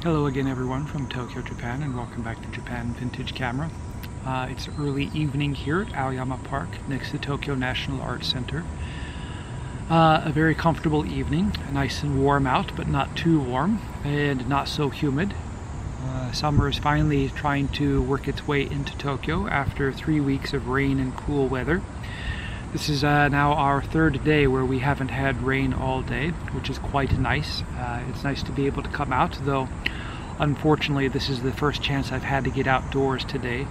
Hello again everyone from Tokyo, Japan, and welcome back to Japan Vintage Camera. It's early evening here at Aoyama Park next to Tokyo National Art Center. A very comfortable evening, nice and warm out, but not too warm and not so humid. Summer is finally trying to work its way into Tokyo after 3 weeks of rain and cool weather. This is now our third day where we haven't had rain all day, which is quite nice. It's nice to be able to come out, though unfortunately this is the first chance I've had to get outdoors today.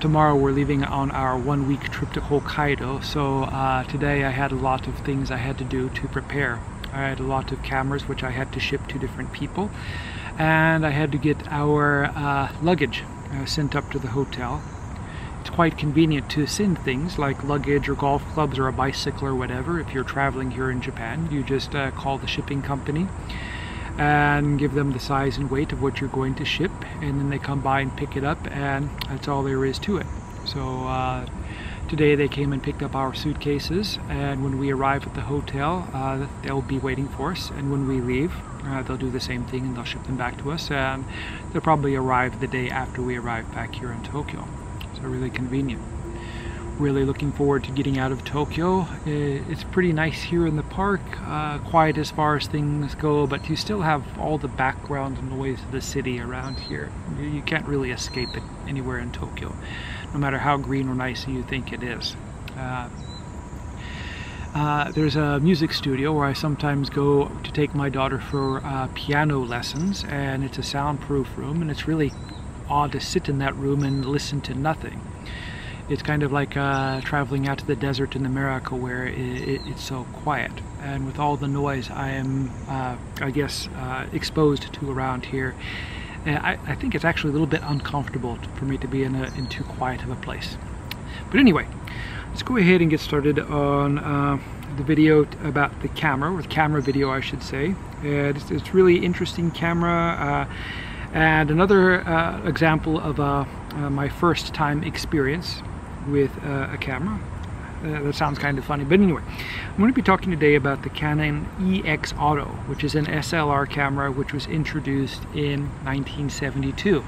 Tomorrow we're leaving on our 1-week trip to Hokkaido, so today I had a lot of things I had to do to prepare. I had a lot of cameras which I had to ship to different people, and I had to get our luggage sent up to the hotel. It's quite convenient to send things like luggage or golf clubs or a bicycle or whatever. If you're traveling here in Japan, you just call the shipping company and give them the size and weight of what you're going to ship, and then they come by and pick it up, and that's all there is to it. So today they came and picked up our suitcases, and when we arrive at the hotel they'll be waiting for us, and when we leave they'll do the same thing and they'll ship them back to us, and they'll probably arrive the day after we arrive back here in Tokyo. So really convenient. Really looking forward to getting out of Tokyo. It's pretty nice here in the park, quiet as far as things go, but you still have all the background noise of the city around here. You can't really escape it anywhere in Tokyo, no matter how green or nice you think it is. There's a music studio where I sometimes go to take my daughter for piano lessons, and it's a soundproof room, and it's really odd to sit in that room and listen to nothing. It's kind of like traveling out to the desert in America where it's so quiet, and with all the noise I am I guess exposed to around here, I think it's actually a little bit uncomfortable for me to be in too quiet of a place. But anyway, let's go ahead and get started on the video about the camera, or the camera video I should say. It's really interesting camera, and another example of my first time experience with a camera. That sounds kind of funny, but anyway, I'm going to be talking today about the Canon EX Auto, which is an SLR camera which was introduced in 1972.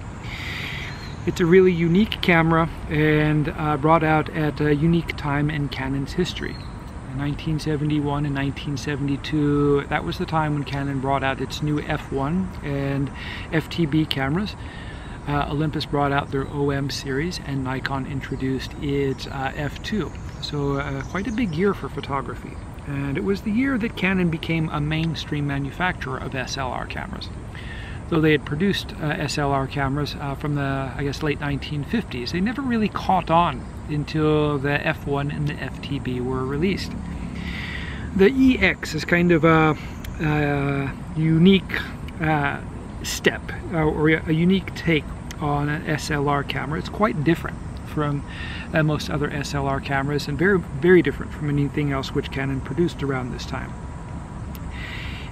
It's a really unique camera and brought out at a unique time in Canon's history. In 1971 and 1972, that was the time when Canon brought out its new f1 and FTB cameras. Olympus brought out their OM series, and Nikon introduced its f2. So quite a big year for photography. And it was the year that Canon became a mainstream manufacturer of SLR cameras. Though they had produced SLR cameras from the, I guess, late 1950s, they never really caught on until the f1 and the FTB were released. The EX is kind of a unique step, or a unique take on an SLR camera. It's quite different from most other SLR cameras, and very, very different from anything else which Canon produced around this time.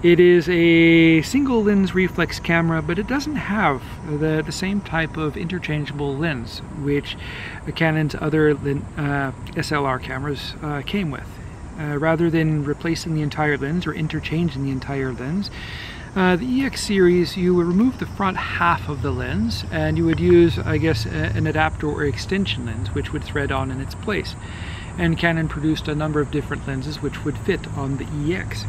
It is a single lens reflex camera, but it doesn't have the same type of interchangeable lens which Canon's other SLR cameras came with. Rather than replacing the entire lens or interchanging the entire lens, the EX series, you would remove the front half of the lens and you would use, I guess, an adapter or extension lens which would thread on in its place. And Canon produced a number of different lenses which would fit on the EX.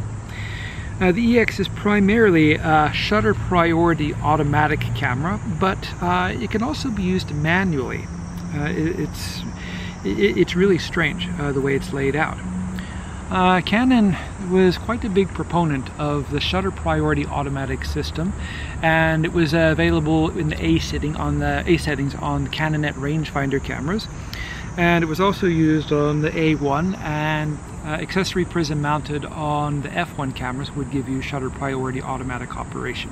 The EX is primarily a shutter priority automatic camera, but it can also be used manually. It's really strange the way it's laid out. Canon was quite a big proponent of the shutter priority automatic system, and it was available in the A settings on the Canonet rangefinder cameras, and it was also used on the A1, and accessory prism mounted on the f1 cameras would give you shutter priority automatic operation.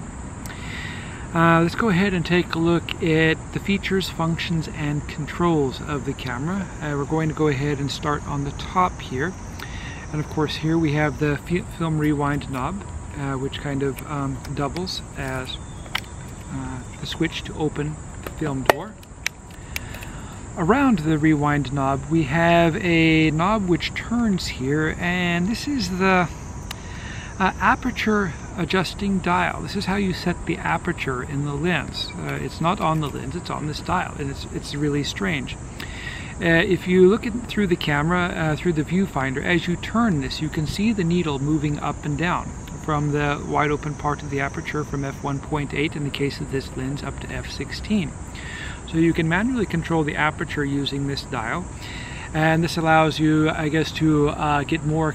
Let's go ahead and take a look at the features, functions, and controls of the camera. We're going to go ahead and start on the top here. And of course here we have the film rewind knob, which kind of doubles as the switch to open the film door. Around the rewind knob we have a knob which turns here, and this is the Aperture adjusting dial. This is how you set the aperture in the lens. It's not on the lens, it's on this dial, and it's really strange. If you look through the camera, through the viewfinder, as you turn this, you can see the needle moving up and down from the wide open part of the aperture from f1.8 in the case of this lens up to f16. So you can manually control the aperture using this dial, and this allows you, I guess, to get more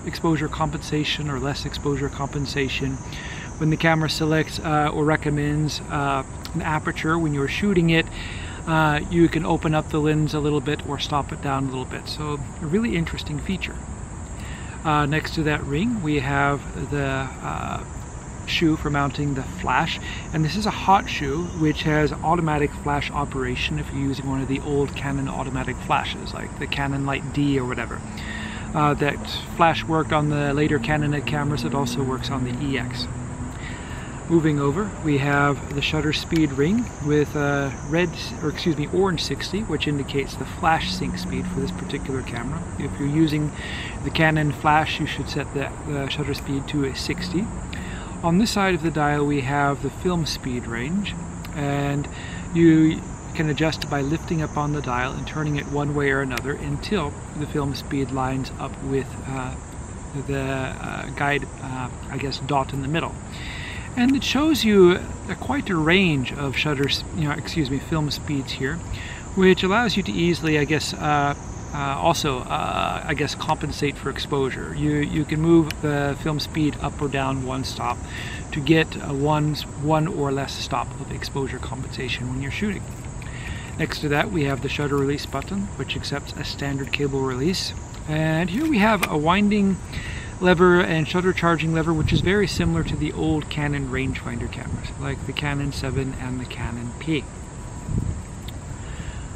exposure compensation or less exposure compensation when the camera selects or recommends an aperture. When you're shooting it, you can open up the lens a little bit or stop it down a little bit. So a really interesting feature. Next to that ring we have the shoe for mounting the flash, and this is a hot shoe which has automatic flash operation if you're using one of the old Canon automatic flashes like the Canon Light D or whatever. That flash worked on the later Canon cameras. It also works on the EX. Moving over, we have the shutter speed ring with orange 60, which indicates the flash sync speed for this particular camera. If you're using the Canon flash, you should set the shutter speed to a 60. On this side of the dial we have the film speed range, and you can adjust it by lifting up on the dial and turning it one way or another until the film speed lines up with the guide, I guess, dot in the middle. And it shows you quite a range of film speeds here, which allows you to easily, I guess, compensate for exposure. You can move the film speed up or down one stop to get one or less stop of exposure compensation when you're shooting. Next to that we have the shutter release button, which accepts a standard cable release. And here we have a winding lever and shutter charging lever, which is very similar to the old Canon rangefinder cameras, like the Canon 7 and the Canon P.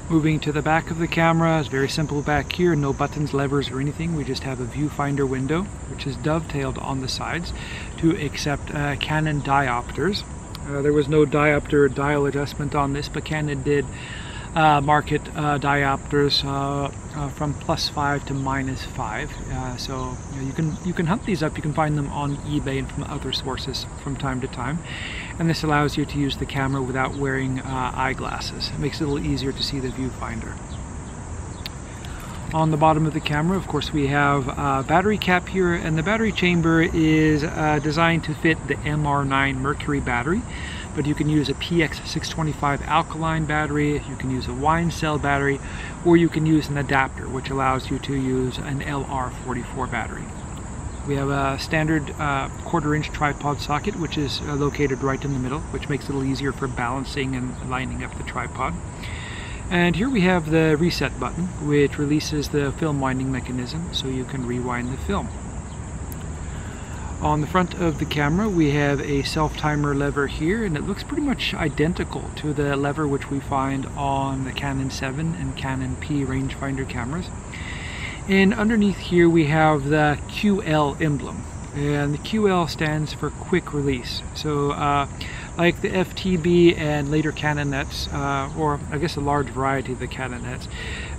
Moving to the back of the camera, it's very simple back here, no buttons, levers, or anything. We just have a viewfinder window, which is dovetailed on the sides to accept Canon diopters. There was no diopter dial adjustment on this, but Canon did market diopters from +5 to -5, so you can hunt these up. You can find them on eBay and from other sources from time to time, and this allows you to use the camera without wearing eyeglasses. It makes it a little easier to see the viewfinder. On the bottom of the camera, of course, we have a battery cap here, and the battery chamber is designed to fit the MR9 Mercury battery, but you can use a PX625 alkaline battery, you can use a wine cell battery, or you can use an adapter, which allows you to use an LR44 battery. We have a standard 1/4-inch tripod socket, which is located right in the middle, which makes it a little easier for balancing and lining up the tripod. And here we have the reset button, which releases the film winding mechanism, so you can rewind the film. On the front of the camera we have a self-timer lever here, and it looks pretty much identical to the lever which we find on the Canon 7 and Canon P rangefinder cameras. And underneath here we have the QL emblem, and the QL stands for quick release. So like the FTB and later Canon nets, or I guess a large variety of the Canon nets,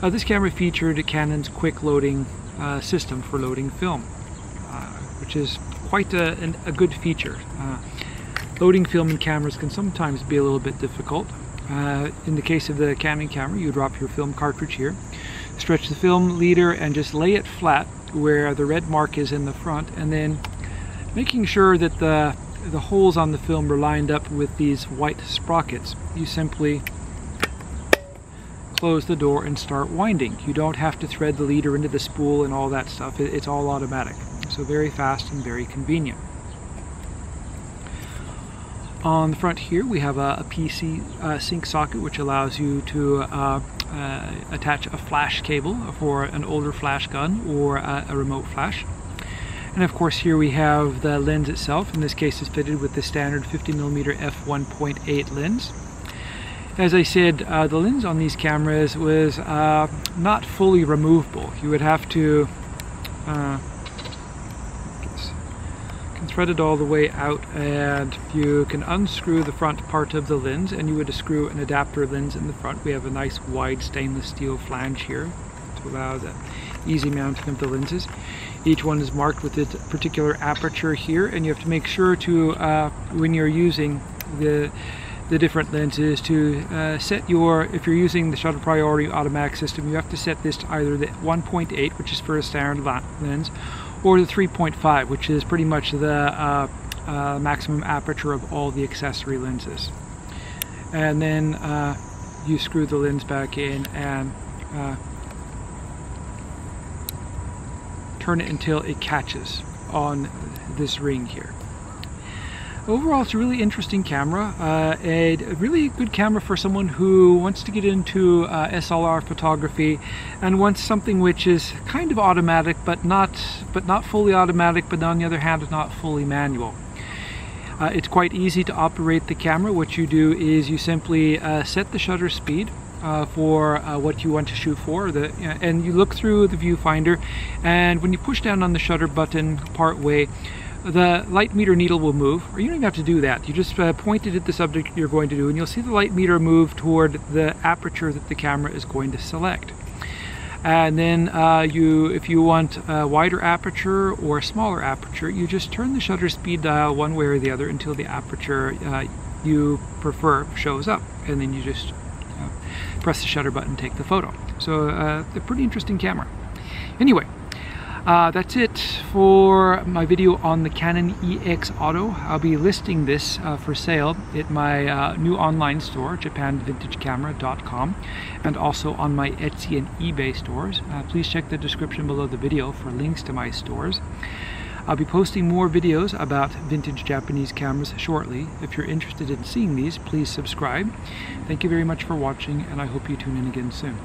this camera featured Canon's quick loading system for loading film, which is quite a good feature. Loading film in cameras can sometimes be a little bit difficult. In the case of the Canon camera, you drop your film cartridge here, stretch the film leader and just lay it flat where the red mark is in the front, and then making sure that the holes on the film are lined up with these white sprockets, you simply close the door and start winding. You don't have to thread the leader into the spool and all that stuff. It's all automatic. So very fast and very convenient. On the front here we have a PC sync socket, which allows you to attach a flash cable for an older flash gun or a remote flash. And of course here we have the lens itself. In this case it's fitted with the standard 50mm f1.8 lens. As I said, the lens on these cameras was not fully removable. You would have to thread it all the way out, and you can unscrew the front part of the lens, and you would screw an adapter lens in the front. We have a nice wide stainless steel flange here to allow the easy mounting of the lenses. Each one is marked with its particular aperture here, and you have to make sure to, when you're using the different lenses, to set your, if you're using the shutter priority automatic system, you have to set this to either the 1.8, which is for a standard lens, or the 3.5, which is pretty much the maximum aperture of all the accessory lenses. And then you screw the lens back in and turn it until it catches on this ring here. Overall, it's a really interesting camera, a really good camera for someone who wants to get into SLR photography and wants something which is kind of automatic, but not fully automatic, but on the other hand, not fully manual. It's quite easy to operate the camera. What you do is you simply set the shutter speed for what you want to shoot for, and you look through the viewfinder, and when you push down on the shutter button part way, the light meter needle will move, or you don't even have to do that. You just point it at the subject you're going to do, and you'll see the light meter move toward the aperture that the camera is going to select. And then if you want a wider aperture or a smaller aperture, you just turn the shutter speed dial one way or the other until the aperture you prefer shows up, and then you just press the shutter button and take the photo. So a pretty interesting camera. Anyway, that's it for my video on the Canon EX Auto. I'll be listing this for sale at my new online store, JapanVintageCamera.com, and also on my Etsy and eBay stores. Please check the description below the video for links to my stores. I'll be posting more videos about vintage Japanese cameras shortly. If you're interested in seeing these, please subscribe. Thank you very much for watching, and I hope you tune in again soon.